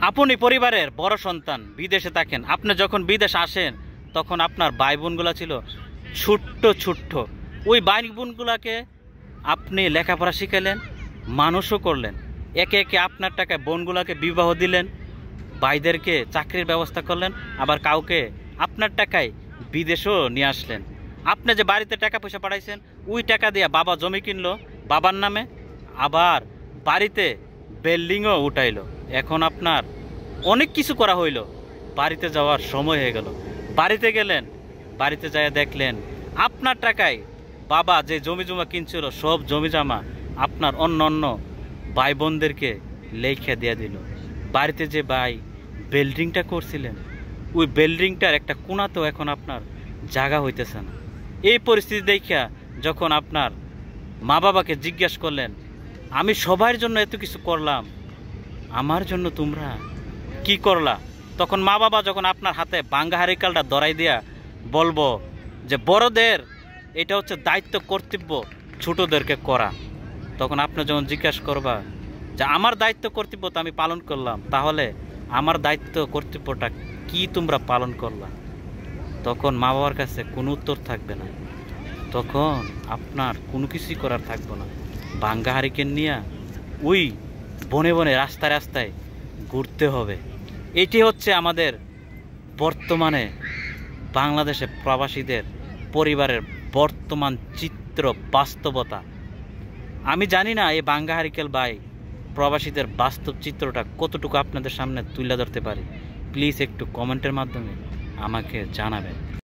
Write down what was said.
আপনি পরিবারের বড় সন্তান, বিদেশে থাকেন। আপনি যখন বিদেশ আসেন তখন আপনার ভাই বোনগুলো ছিল ছোট্ট ছোট্ট। ওই ভাই বোনগুলাকে আপনি লেখাপড়া শিখালেন, মানুষও করলেন। একে একে আপনার টাকায় বোনগুলাকে বিবাহ দিলেন, ভাইদেরকে চাকরির ব্যবস্থা করলেন, আবার কাউকে আপনার টাকায় বিদেশেও নিয়ে আসলেন। আপনি যে বাড়িতে টাকা পয়সা পাঠাইছেন, ওই টাকা দিয়ে বাবা জমি কিনলো বাবার নামে, আবার বাড়িতে বিল্ডিংও উঠাইলো। এখন আপনার অনেক কিছু করা হইল, বাড়িতে যাওয়ার সময় হয়ে গেল। বাড়িতে গেলেন, বাড়িতে যাইয়া দেখলেন আপনার টাকায় বাবা যে জমি জমা কিনছিল সব জমি জমা আপনার অন্য অন্য ভাই বোনদেরকে লেখা দিয়ে দিল। বাড়িতে যে ভাই বিল্ডিংটা করছিলেন, ওই বিল্ডিংটার একটা কোণাতেও এখন আপনার জায়গা হইতেছে না। এই পরিস্থিতি দেখিয়া যখন আপনার মা বাবাকে জিজ্ঞেস করলেন, আমি সবার জন্য এত কিছু করলাম, আমার জন্য তোমরা কি করলা? তখন মা বাবা যখন আপনার হাতে ভাঙ্গা হারিকালটা ধরাই দিয়া বলবো যে বড়দের এটা হচ্ছে দায়িত্ব কর্তব্য ছোটদেরকে করা, তখন আপনি যখন জিজ্ঞাসা করবা যে আমার দায়িত্ব কর্তব্য তো আমি পালন করলাম, তাহলে আমার দায়িত্ব কর্তব্যটা কি তোমরা পালন করলা, তখন মা বাবার কাছে কোনো উত্তর থাকবে না। তখন আপনার কোনো কিছুই করার থাকবে না। ভাঙ্গা হারিকেন নিয়ে ওই বনে বনে রাস্তায় রাস্তায় ঘুরতে হবে। এটি হচ্ছে আমাদের বর্তমানে বাংলাদেশে প্রবাসীদের পরিবারের বর্তমান চিত্র, বাস্তবতা। আমি জানি না এই ভাঙ্গা হারিকেল ভাই প্রবাসীদের বাস্তব চিত্রটা কতটুকু আপনাদের সামনে তুলে ধরতে পারি। প্লিজ একটু কমেন্টের মাধ্যমে আমাকে জানাবেন।